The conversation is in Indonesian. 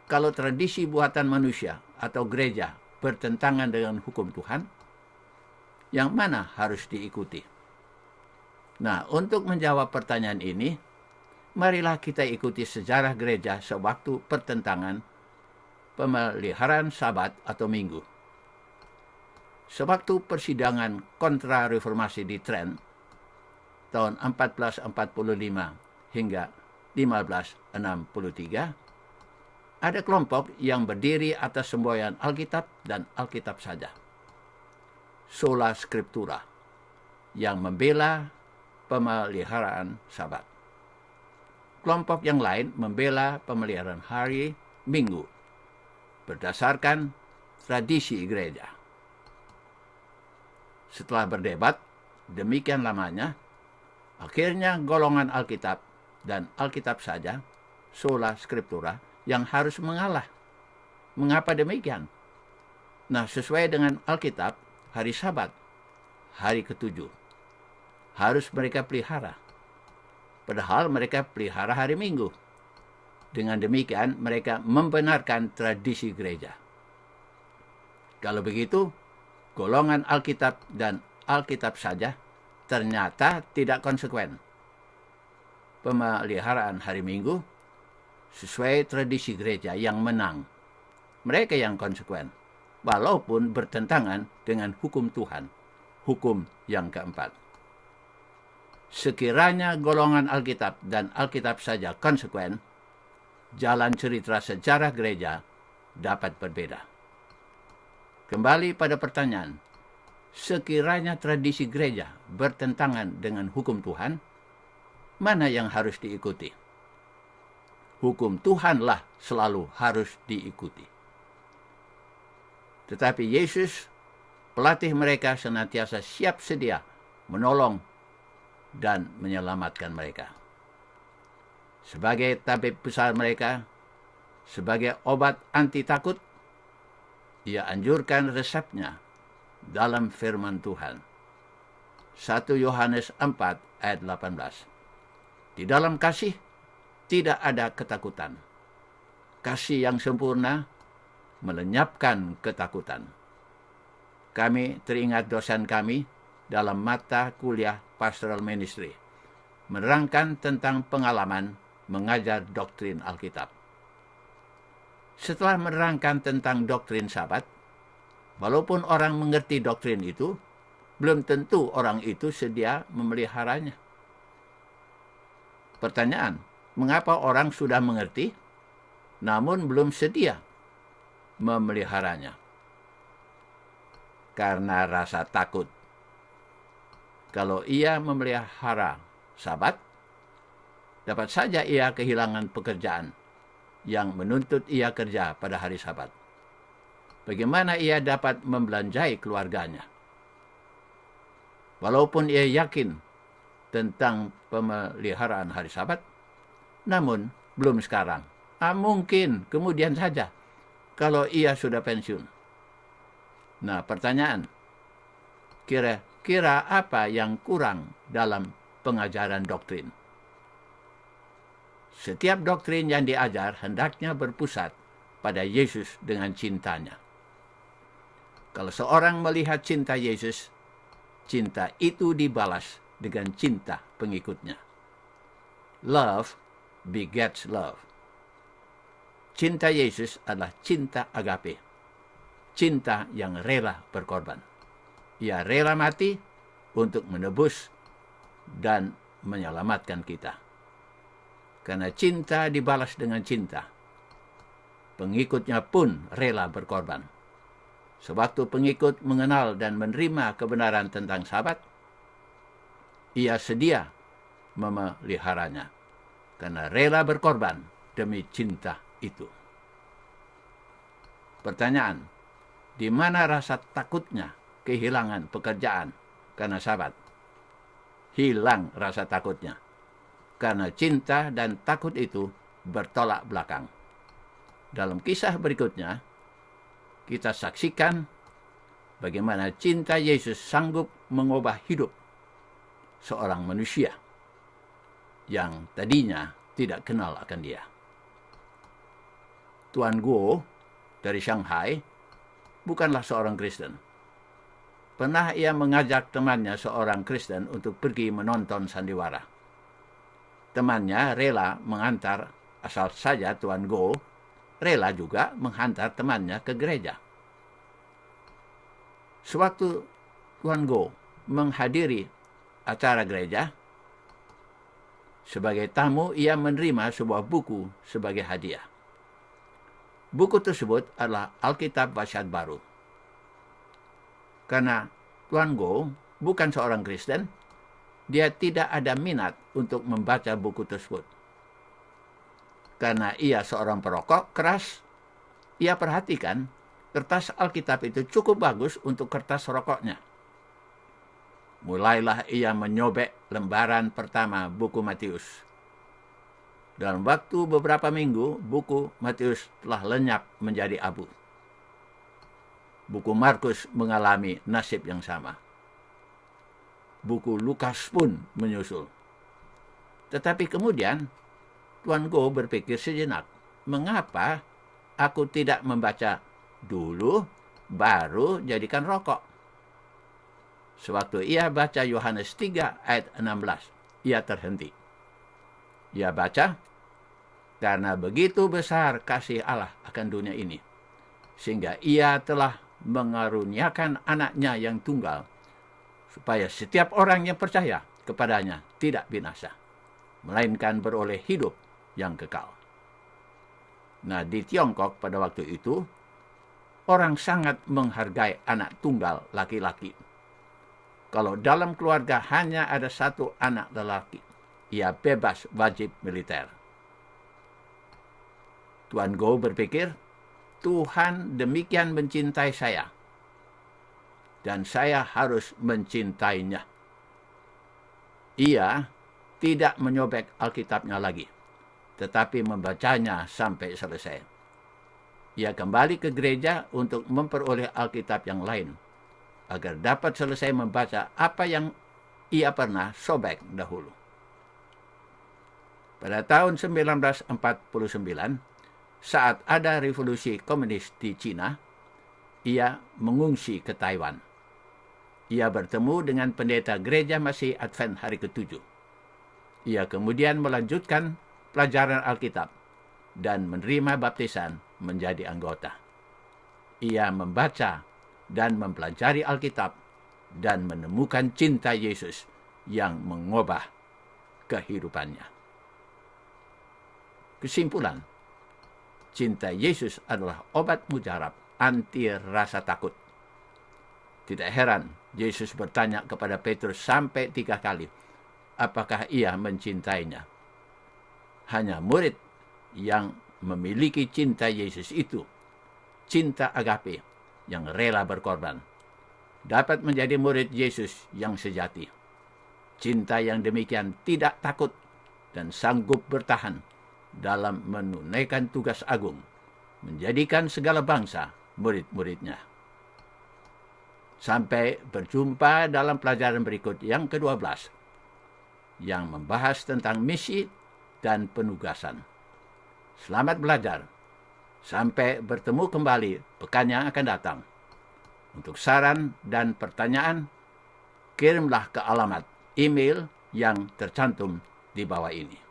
kalau tradisi buatan manusia atau gereja bertentangan dengan hukum Tuhan, yang mana harus diikuti? Nah, untuk menjawab pertanyaan ini, marilah kita ikuti sejarah gereja sewaktu pertentangan pemeliharaan Sabat atau Minggu. Sewaktu persidangan kontra reformasi di Trent tahun 1445 hingga 1563, ada kelompok yang berdiri atas semboyan Alkitab dan Alkitab saja, sola scriptura, yang membela pemeliharaan Sabat. Kelompok yang lain membela pemeliharaan hari Minggu berdasarkan tradisi gereja. Setelah berdebat demikian lamanya, akhirnya golongan Alkitab dan Alkitab saja, sola scriptura, yang harus mengalah. Mengapa demikian? Nah, sesuai dengan Alkitab, hari Sabat, hari ketujuh, harus mereka pelihara. Padahal mereka pelihara hari Minggu. Dengan demikian, mereka membenarkan tradisi gereja. Kalau begitu, golongan Alkitab dan Alkitab saja ternyata tidak konsekuen. Pemeliharaan hari Minggu sesuai tradisi gereja yang menang. Mereka yang konsekuen, walaupun bertentangan dengan hukum Tuhan, hukum yang keempat. Sekiranya golongan Alkitab dan Alkitab saja konsekuen, jalan cerita sejarah gereja dapat berbeda. Kembali pada pertanyaan, sekiranya tradisi gereja bertentangan dengan hukum Tuhan, mana yang harus diikuti? Hukum Tuhanlah selalu harus diikuti. Tetapi Yesus, pelatih mereka, senantiasa siap sedia menolong dan menyelamatkan mereka. Sebagai tabib besar mereka, sebagai obat anti takut, ia anjurkan resepnya dalam firman Tuhan. 1 Yohanes 4 ayat 18. Di dalam kasih tidak ada ketakutan. Kasih yang sempurna melenyapkan ketakutan. Kami teringat dosen kami dalam mata kuliah Pastoral Ministry menerangkan tentang pengalaman mengajar doktrin Alkitab. Setelah menerangkan tentang doktrin Sabat, walaupun orang mengerti doktrin itu, belum tentu orang itu sedia memeliharanya. Pertanyaan, mengapa orang sudah mengerti, namun belum sedia memeliharanya? Karena rasa takut. Kalau ia memelihara Sabat, dapat saja ia kehilangan pekerjaan yang menuntut ia kerja pada hari Sabat. Bagaimana ia dapat membelanjai keluarganya? Walaupun ia yakin tentang pemeliharaan hari Sabat, namun belum sekarang. Mungkin kemudian saja kalau ia sudah pensiun. Nah, pertanyaan, kira-kira apa yang kurang dalam pengajaran doktrin? Setiap doktrin yang diajar hendaknya berpusat pada Yesus dengan cintanya. Kalau seorang melihat cinta Yesus, cinta itu dibalas dengan cinta pengikutnya. Love begets love. Cinta Yesus adalah cinta agape. Cinta yang rela berkorban. Ia rela mati untuk menebus dan menyelamatkan kita. Karena cinta dibalas dengan cinta, pengikutnya pun rela berkorban. Sewaktu pengikut mengenal dan menerima kebenaran tentang Sabat, ia sedia memeliharanya, karena rela berkorban demi cinta itu. Pertanyaan, di mana rasa takutnya kehilangan pekerjaan karena Sabat? Hilang rasa takutnya, karena cinta dan takut itu bertolak belakang. Dalam kisah berikutnya, kita saksikan bagaimana cinta Yesus sanggup mengubah hidup seorang manusia yang tadinya tidak kenal akan Dia. Tuan Guo dari Shanghai bukanlah seorang Kristen. Pernah ia mengajak temannya seorang Kristen untuk pergi menonton sandiwara. Temannya rela mengantar, asal saja Tuan Guo rela juga menghantar temannya ke gereja. Sewaktu Tuan Guo menghadiri acara gereja, sebagai tamu ia menerima sebuah buku sebagai hadiah. Buku tersebut adalah Alkitab Wasiat Baru. Karena Tuan Guo bukan seorang Kristen, dia tidak ada minat untuk membaca buku tersebut. Karena ia seorang perokok keras, ia perhatikan kertas Alkitab itu cukup bagus untuk kertas rokoknya. Mulailah ia menyobek lembaran pertama buku Matius. Dalam waktu beberapa minggu, buku Matius telah lenyap menjadi abu. Buku Markus mengalami nasib yang sama. Buku Lukas pun menyusul. Tetapi kemudian, Tuan Guo berpikir sejenak, mengapa aku tidak membaca dulu, baru jadikan rokok? Sewaktu ia baca Yohanes 3 ayat 16, ia terhenti. Ia baca, karena begitu besar kasih Allah akan dunia ini, sehingga ia telah mengaruniakan anaknya yang tunggal, supaya setiap orang yang percaya kepadanya tidak binasa, melainkan beroleh hidup yang kekal. Nah, di Tiongkok pada waktu itu, orang sangat menghargai anak tunggal laki-laki. Kalau dalam keluarga hanya ada satu anak lelaki, ia bebas wajib militer. Tuan Guo berpikir, Tuhan demikian mencintai saya, dan saya harus mencintainya. Ia tidak menyobek Alkitabnya lagi, tetapi membacanya sampai selesai. Ia kembali ke gereja untuk memperoleh Alkitab yang lain, agar dapat selesai membaca apa yang ia pernah sobek dahulu. Pada tahun 1949, saat ada revolusi komunis di Cina, ia mengungsi ke Taiwan. Ia bertemu dengan pendeta gereja Masih Advent hari ke-7. Ia kemudian melanjutkan pelajaran Alkitab dan menerima baptisan menjadi anggota. Ia membaca dan mempelajari Alkitab dan menemukan cinta Yesus yang mengubah kehidupannya. Kesimpulan, cinta Yesus adalah obat mujarab anti rasa takut. Tidak heran Yesus bertanya kepada Petrus sampai 3 kali, apakah ia mencintainya. Hanya murid yang memiliki cinta Yesus itu, cinta agape yang rela berkorban, dapat menjadi murid Yesus yang sejati. Cinta yang demikian tidak takut dan sanggup bertahan dalam menunaikan tugas agung, menjadikan segala bangsa murid-muridnya. Sampai berjumpa dalam pelajaran berikut yang ke-12, yang membahas tentang misi dan penugasan. Selamat belajar. Sampai bertemu kembali pekan yang akan datang. Untuk saran dan pertanyaan, kirimlah ke alamat email yang tercantum di bawah ini.